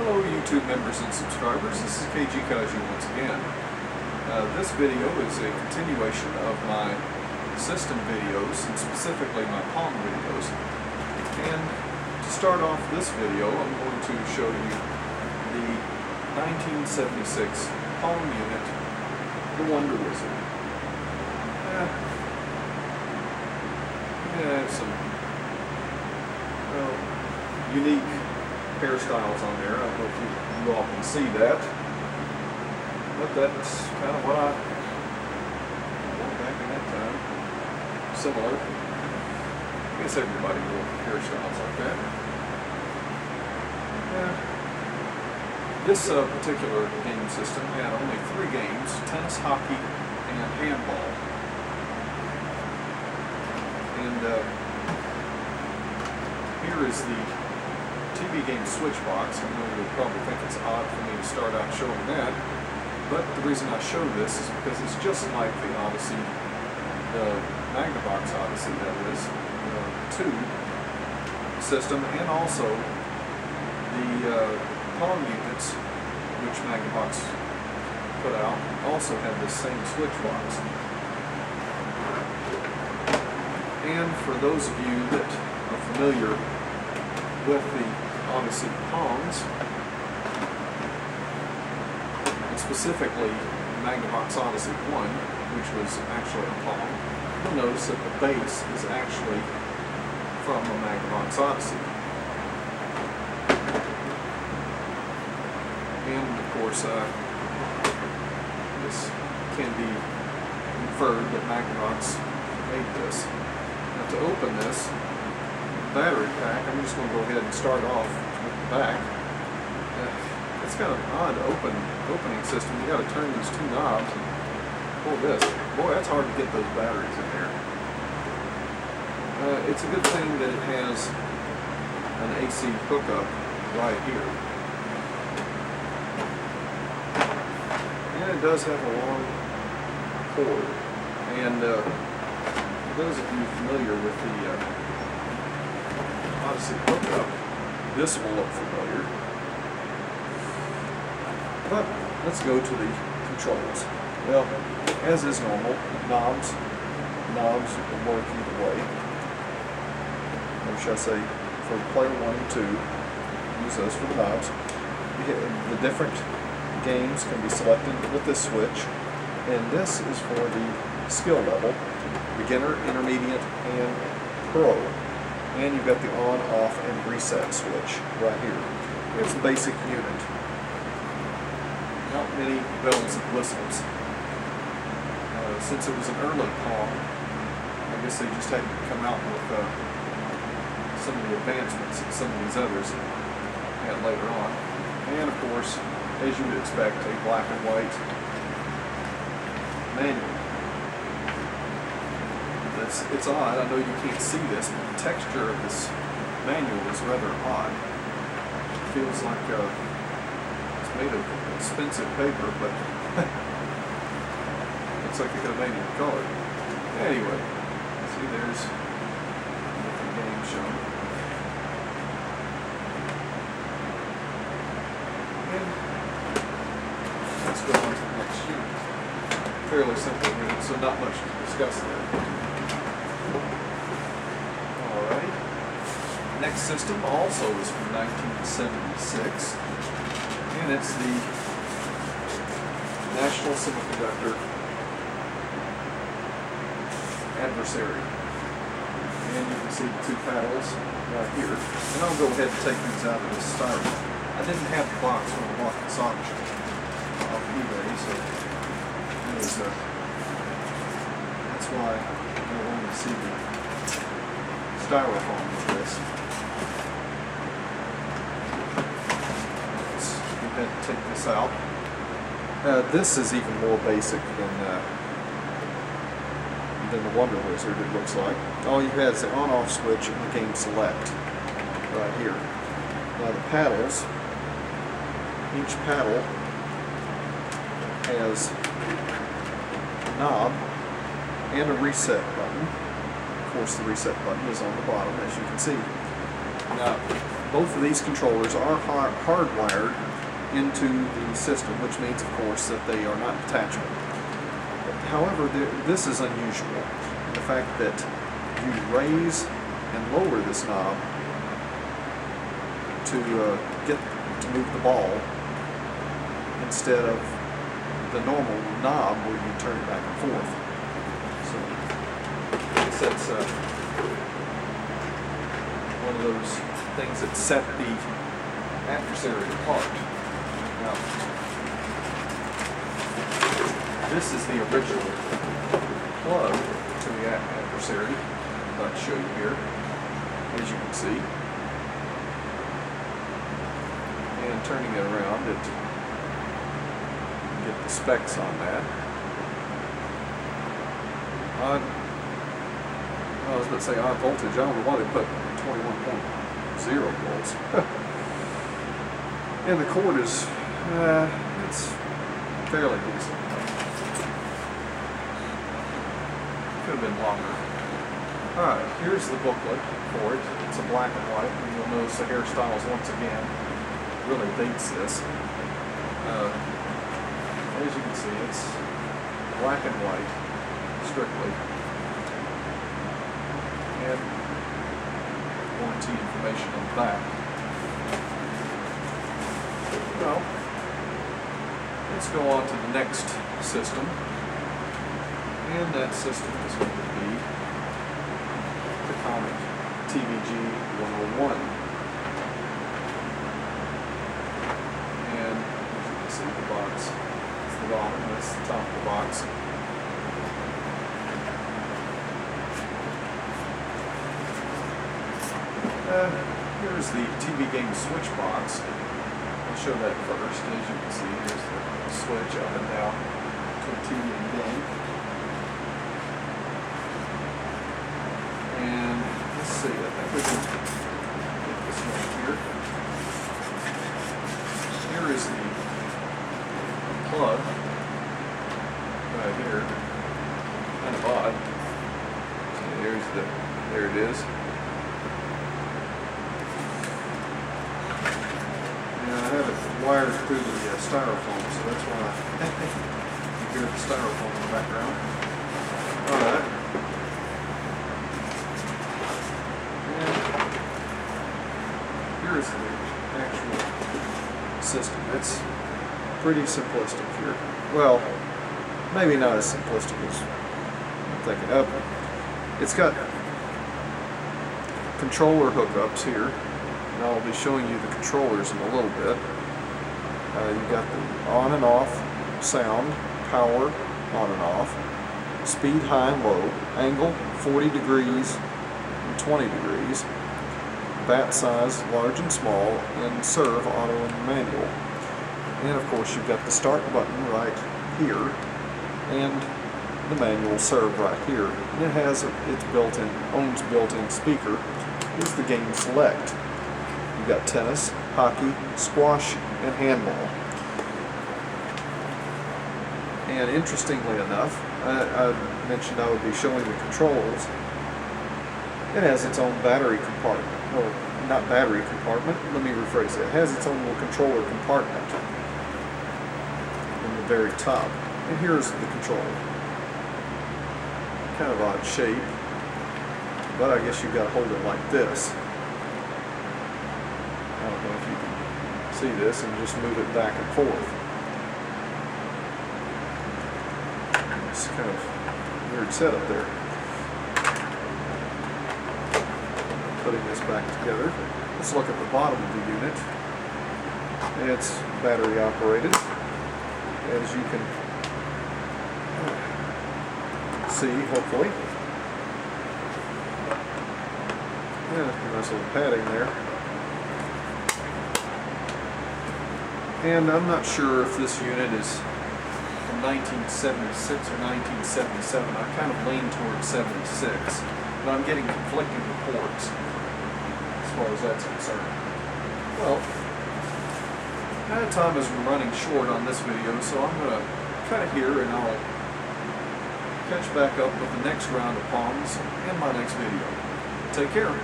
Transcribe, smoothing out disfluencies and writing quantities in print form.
Hello YouTube members and subscribers, this is KG Kaji once again. This video is a continuation of my system videos, and specifically my Pong videos. And to start off this video, I'm going to show you the 1976 Pong unit, the Wonder Wizard. Yeah, some unique hairstyles on there. I don't know if you all can see that, but that's kind of what I wore back in that time. Similar. I guess everybody wore hairstyles like that. Yeah. This particular game system had only 3 games: tennis, hockey, and handball. And here is the TV game switch box. I know you'll probably think it's odd for me to start out showing that, but the reason I show this is because it's just like the Odyssey, the Magnavox Odyssey, that is, 2 system, and also the Pong units, which Magnavox put out, also have this same switch box. And for those of you that are familiar with the Odyssey Pongs, and specifically Magnavox Odyssey 1, which was actually a Pong, you'll notice that the base is actually from the Magnavox Odyssey. And of course, this can be inferred that Magnavox made this. Now, to open this battery pack, I'm just going to go ahead and start off with the back. It's kind of an odd opening system. You got to turn these 2 knobs and pull this. Boy, that's hard to get those batteries in there. It's a good thing that it has an AC hookup right here. And it does have a long cord. And for those of you familiar with the Odyssey hookup, this will look familiar. But let's go to the controls. Well, as is normal, knobs will work either way. Or should I say, for player 1 and 2, use those for the knobs. The different games can be selected with this switch, and this is for the skill level: beginner, intermediate, and pro. And you've got the on, off, and reset switch right here. Here's the basic unit. Not many bells and whistles. Since it was an early Pong, I guess they just hadn't come out with some of the advancements that some of these others had later on. And of course, as you would expect, a black and white manual. It's odd, I know you can't see this, but the texture of this manual is rather odd. It feels like it's made of expensive paper, but looks like they could have made it in color. Anyway, see, there's different games shown. And let's go on to the next unit. Fairly simple unit, so not much to discuss there. Alright. Next system also is from 1976, and it's the National Semiconductor Adversary. And you can see the 2 paddles right here. And I'll go ahead and take these out of this styrofoam. I didn't have the box when I bought this option off eBay, so that's why I want to see the styrofoam with this. Let's go ahead and take this out. This is even more basic than the Wonder Wizard, it looks like. All you have is the on-off switch and the game select right here. Now the paddles, each paddle has a knob and a reset button. Of course, the reset button is on the bottom, as you can see. Now, both of these controllers are hardwired into the system, which means, of course, that they are not detachable. However, this is unusual in the fact that you raise and lower this knob to move the ball instead of the normal knob where you turn it back and forth. So I guess that's one of those things that set the adversary apart. Now, this is the original plug to the adversary. I'm about to show you here, as you can see. And turning it around, you get the specs on that. I was about to say odd voltage. I don't know why they put 21.0 volts. And the cord is, it's fairly decent. Could have been longer. Alright, here's the booklet for it. It's a black and white, and you'll notice the hairstyles once again really dates this. As you can see, it's black and white, strictly. And warranty information on the back. Well, let's go on to the next system. And that system is going to be the Comic TVG 101. And as you can see, the box is the bottom, that's the top of the box. Here's the TV game switch box. I'll show that first. As you can see, here's the switch up and down between TV and game. And let's see, I think we can get this one here. Here is the plug right here. Kind of odd. So there it is. I have it wired through the styrofoam, so that's why you hear the styrofoam in the background. Alright. And here's the actual system. It's pretty simplistic here. Well, maybe not as simplistic as I'm thinking of. It's got controller hookups here. And I'll be showing you the controllers in a little bit. You've got the on and off sound, power, on and off, speed high and low, angle 40 degrees and 20 degrees, bat size large and small, and serve auto and manual. And of course you've got the start button right here and the manual serve right here. And it has its built-in speaker. Here's the game select. You've got tennis, hockey, squash, and handball. And interestingly enough, I mentioned I would be showing the controls. It has its own battery compartment. Or, not battery compartment, let me rephrase it. It has its own little controller compartment in the very top. And here's the controller. Kind of odd shape, but I guess you've got to hold it like this. I don't know if you can see this, and just move it back and forth. It's kind of weird setup there. Putting this back together. Let's look at the bottom of the unit. It's battery operated, as you can see, hopefully. Yeah, nice little padding there. And I'm not sure if this unit is from 1976 or 1977. I kind of lean towards 76, but I'm getting conflicting reports as far as that's concerned. Well, time is running short on this video, so I'm going to cut it here and I'll catch back up with the next round of Pongs in my next video. Take care.